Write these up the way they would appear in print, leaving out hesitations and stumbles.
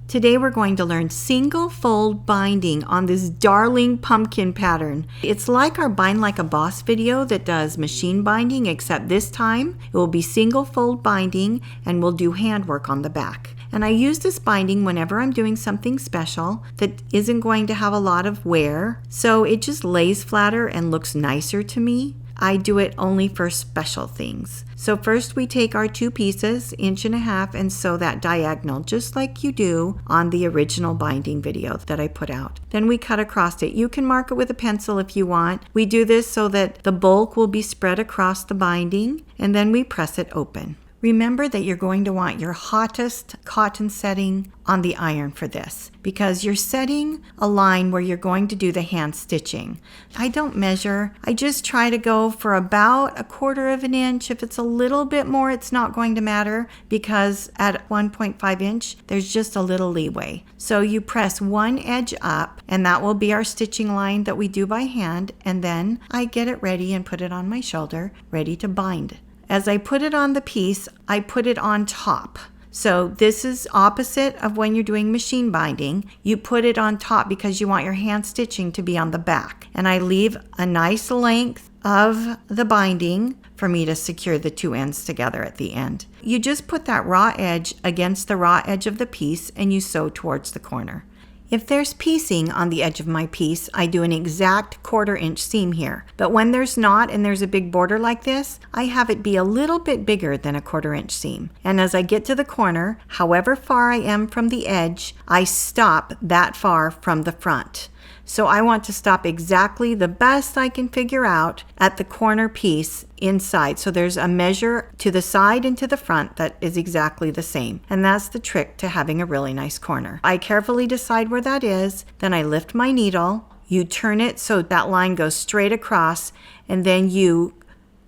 Today we're going to learn single fold binding on this darling pumpkin pattern. It's like our Bind Like a Boss video that does machine binding, except this time it will be single fold binding and we'll do handwork on the back. And I use this binding whenever I'm doing something special that isn't going to have a lot of wear, so it just lays flatter and looks nicer to me. I do it only for special things. So first we take our 2 pieces, 1.5 inches, and sew that diagonal just like you do on the original binding video that I put out. Then we cut across it. You can mark it with a pencil if you want. We do this so that the bulk will be spread across the binding, and then we press it open. Remember that you're going to want your hottest cotton setting on the iron for this, because you're setting a line where you're going to do the hand stitching. I don't measure. I just try to go for about 1/4 inch. If it's a little bit more, it's not going to matter, because at 1.5 inch, there's just a little leeway. So you press one edge up, and that will be our stitching line that we do by hand, and then I get it ready and put it on my shoulder, ready to bind. As I put it on the piece, I put it on top. So this is opposite of when you're doing machine binding. You put it on top because you want your hand stitching to be on the back. And I leave a nice length of the binding for me to secure the 2 ends together at the end. You just put that raw edge against the raw edge of the piece and you sew towards the corner. If there's piecing on the edge of my piece, I do an exact 1/4 inch seam here. But when there's not and there's a big border like this, I have it be a little bit bigger than a 1/4 inch seam. And as I get to the corner, however far I am from the edge, I stop that far from the front. So I want to stop exactly the best I can figure out at the corner piece inside. So there's a measure to the side and to the front that is exactly the same. And that's the trick to having a really nice corner. I carefully decide where that is, then I lift my needle, you turn it so that line goes straight across, and then you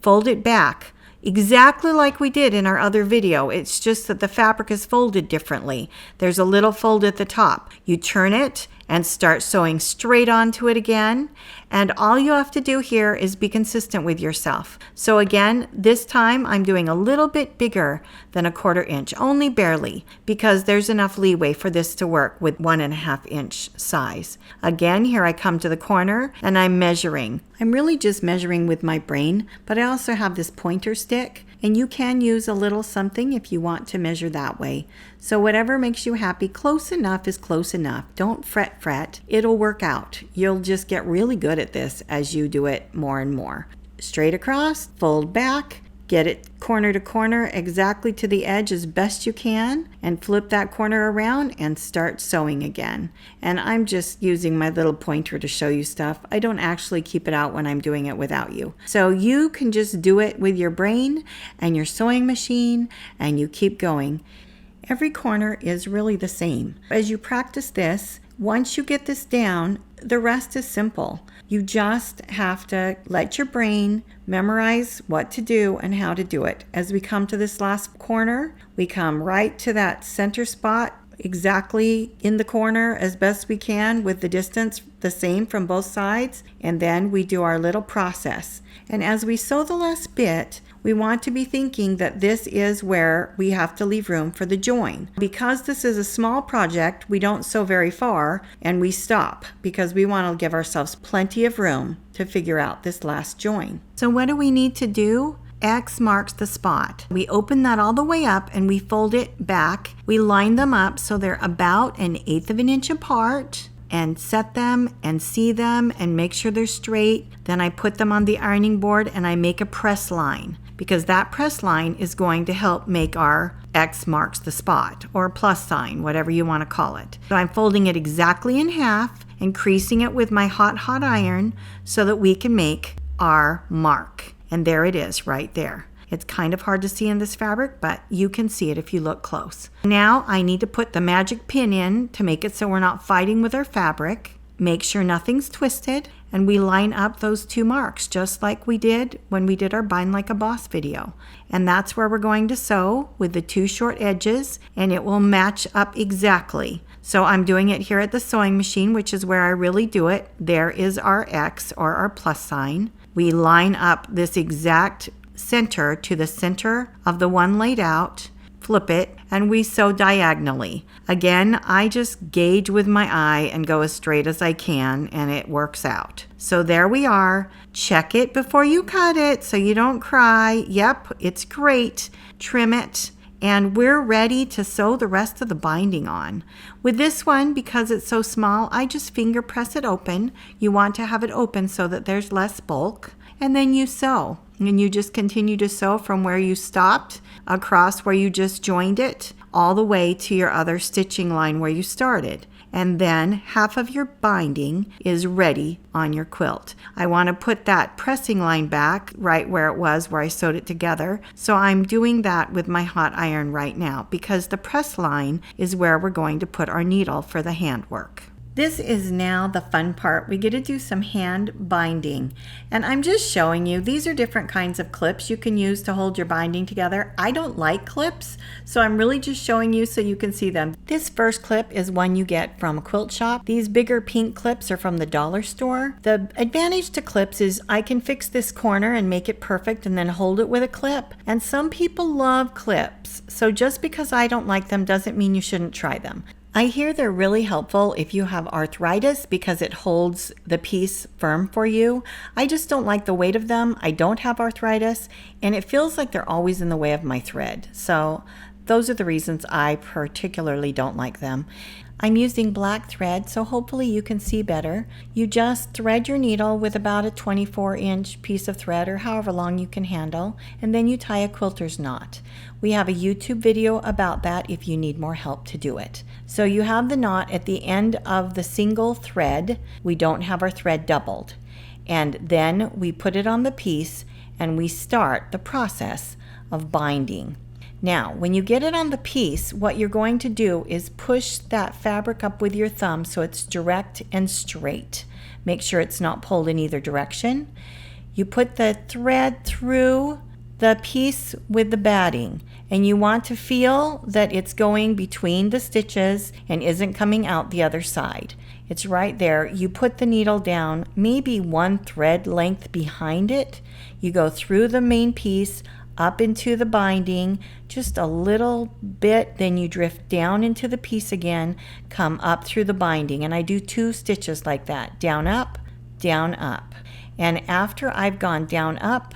fold it back. Exactly like we did in our other video. It's just that the fabric is folded differently. There's a little fold at the top. You turn it and start sewing straight onto it again. And all you have to do here is be consistent with yourself. So again, this time I'm doing a little bit bigger than a 1/4 inch, only barely, because there's enough leeway for this to work with 1.5 inch size. Again, here I come to the corner and I'm measuring. I'm really just measuring with my brain, but I also have this pointer stick, and you can use a little something if you want to measure that way. So whatever makes you happy, close enough is close enough. Don't fret. It'll work out. You'll just get really good at this as you do it more and more. Straight across, fold back, get it corner to corner exactly to the edge as best you can, and flip that corner around and start sewing again. And I'm just using my little pointer to show you stuff. I don't actually keep it out when I'm doing it without you. So you can just do it with your brain and your sewing machine, and you keep going. Every corner is really the same. As you practice this, once you get this down, the rest is simple. You just have to let your brain memorize what to do and how to do it. As we come to this last corner, we come right to that center spot, exactly in the corner as best we can with the distance the same from both sides, and then we do our little process. And as we sew the last bit, we want to be thinking that this is where we have to leave room for the join. Because this is a small project, we don't sew very far and we stop because we want to give ourselves plenty of room to figure out this last join. So what do we need to do? X marks the spot. We open that all the way up and we fold it back. We line them up so they're about 1/8 inch apart, and set them and see them and make sure they're straight. Then I put them on the ironing board and I make a press line, because that press line is going to help make our X marks the spot, or plus sign, whatever you want to call it. So I'm folding it exactly in half and creasing it with my hot iron so that we can make our mark. And there it is right there. It's kind of hard to see in this fabric, but you can see it if you look close. Now I need to put the magic pin in to make it so we're not fighting with our fabric. Make sure nothing's twisted, and we line up those 2 marks just like we did when we did our Bind Like a Boss video. And that's where we're going to sew with the 2 short edges, and it will match up exactly. So I'm doing it here at the sewing machine, which is where I really do it. There is our X, or our plus sign. We line up this exact center to the center of the one laid out, flip it and we sew diagonally. Again, I just gauge with my eye and go as straight as I can, and it works out. So there we are. Check it before you cut it so you don't cry. Yep, it's great. Trim it. And we're ready to sew the rest of the binding on. With this one, because it's so small, I just finger press it open. You want to have it open so that there's less bulk. And then you sew. And you just continue to sew from where you stopped, across where you just joined it, all the way to your other stitching line where you started. And then half of your binding is ready on your quilt. I want to put that pressing line back right where it was where I sewed it together. So I'm doing that with my hot iron right now because the press line is where we're going to put our needle for the handwork. This is now the fun part. We get to do some hand binding. And I'm just showing you, these are different kinds of clips you can use to hold your binding together. I don't like clips, so I'm really just showing you so you can see them. This first clip is one you get from a quilt shop. These bigger pink clips are from the dollar store. The advantage to clips is I can fix this corner and make it perfect and then hold it with a clip. And some people love clips, so just because I don't like them doesn't mean you shouldn't try them. I hear they're really helpful if you have arthritis because it holds the piece firm for you. I just don't like the weight of them. I don't have arthritis, and it feels like they're always in the way of my thread. So those are the reasons I particularly don't like them. I'm using black thread, so hopefully you can see better. You just thread your needle with about a 24-inch piece of thread or however long you can handle, and then you tie a quilter's knot. We have a YouTube video about that if you need more help to do it. So you have the knot at the end of the single thread. We don't have our thread doubled. And then we put it on the piece and we start the process of binding. Now, when you get it on the piece, what you're going to do is push that fabric up with your thumb so it's direct and straight. Make sure it's not pulled in either direction. You put the thread through the piece with the batting, and you want to feel that it's going between the stitches and isn't coming out the other side. It's right there. You put the needle down maybe one thread length behind it. You go through the main piece, up into the binding, just a little bit, then you drift down into the piece again, come up through the binding, and I do 2 stitches like that, down, up, and after I've gone down, up,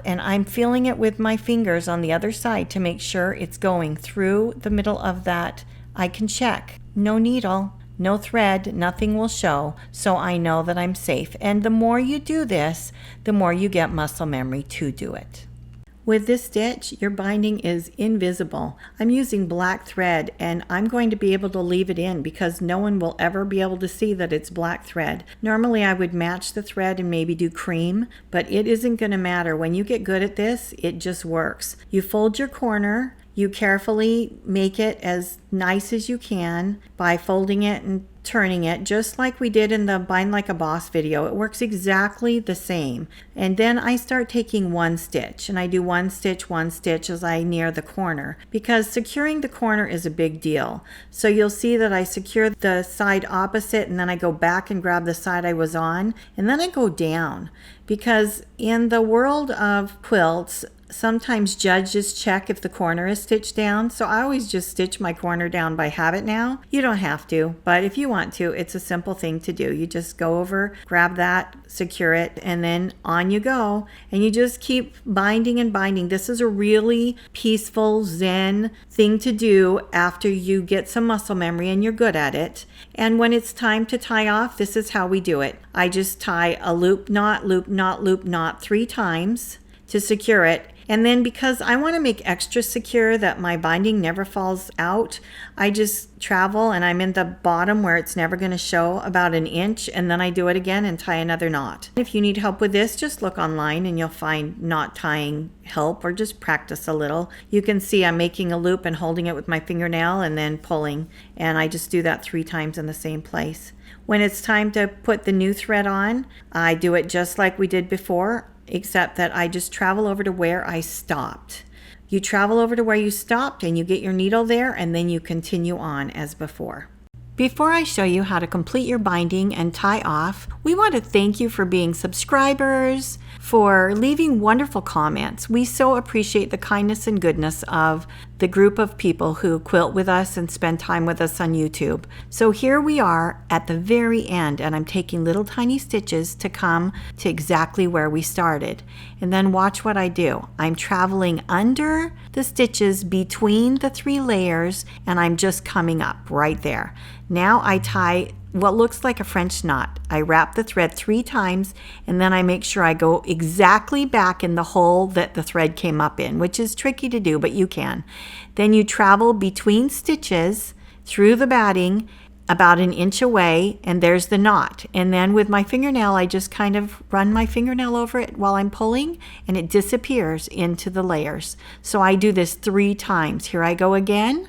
and I'm feeling it with my fingers on the other side to make sure it's going through the middle of that, I can check, no needle, no thread, nothing will show, so I know that I'm safe. And the more you do this, the more you get muscle memory to do it. With this stitch, your binding is invisible. I'm using black thread and I'm going to be able to leave it in because no one will ever be able to see that it's black thread. Normally I would match the thread and maybe do cream, but it isn't going to matter. When you get good at this, it just works. You fold your corner, you carefully make it as nice as you can by folding it and turning it, just like we did in the Bind Like a Boss video. It works exactly the same. And then I start taking 1 stitch, and I do 1 stitch as I near the corner, because securing the corner is a big deal. So you'll see that I secure the side opposite, and then I go back and grab the side I was on, and then I go down. Because in the world of quilts, sometimes judges check if the corner is stitched down, so I always just stitch my corner down by habit now. You don't have to, but if you want to, it's a simple thing to do. You just go over, grab that, secure it, and then on you go. And you just keep binding and binding. This is a really peaceful, zen thing to do after you get some muscle memory and you're good at it. And when it's time to tie off, this is how we do it. I just tie a loop knot, loop knot, loop knot 3 times to secure it. And then because I want to make extra secure that my binding never falls out, I just travel and I'm in the bottom where it's never going to show about 1 inch, and then I do it again and tie another knot. If you need help with this, just look online and you'll find knot tying help, or just practice a little. You can see I'm making a loop and holding it with my fingernail and then pulling, and I just do that 3 times in the same place. When it's time to put the new thread on, I do it just like we did before, except that I just travel over to where I stopped. You travel over to where you stopped and you get your needle there, and then you continue on as before. Before I show you how to complete your binding and tie off, we want to thank you for being subscribers, for leaving wonderful comments. We so appreciate the kindness and goodness of the group of people who quilt with us and spend time with us on YouTube. So here we are at the very end, and I'm taking little tiny stitches to come to exactly where we started. And then watch what I do. I'm traveling under the stitches between the 3 layers, and I'm just coming up right there. Now I tie what looks like a French knot. I wrap the thread 3 times, and then I make sure I go exactly back in the hole that the thread came up in, which is tricky to do, but you can. Then you travel between stitches through the batting about 1 inch away, and there's the knot. And then with my fingernail, I just kind of run my fingernail over it while I'm pulling, and it disappears into the layers. So I do this 3 times. Here I go again.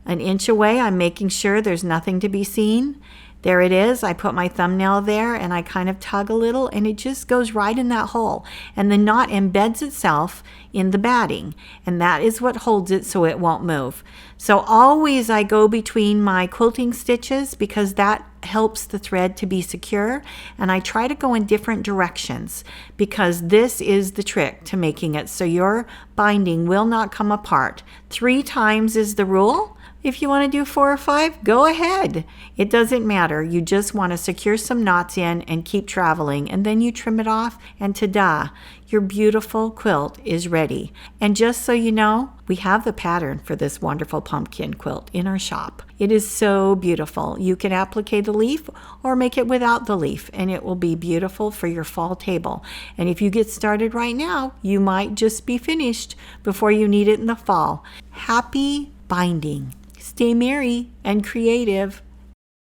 1 inch away, I'm making sure there's nothing to be seen. There it is. I put my thumbnail there and I kind of tug a little, and it just goes right in that hole. And the knot embeds itself in the batting, and that is what holds it so it won't move. So always I go between my quilting stitches because that helps the thread to be secure, and I try to go in different directions because this is the trick to making it so your binding will not come apart. 3 times is the rule. If you want to do 4 or 5, go ahead. It doesn't matter. You just want to secure some knots in and keep traveling, and then you trim it off, and ta-da, your beautiful quilt is ready. And just so you know, we have the pattern for this wonderful pumpkin quilt in our shop. It is so beautiful. You can applique the leaf or make it without the leaf, and it will be beautiful for your fall table. And if you get started right now, you might just be finished before you need it in the fall. Happy binding. Stay merry and creative.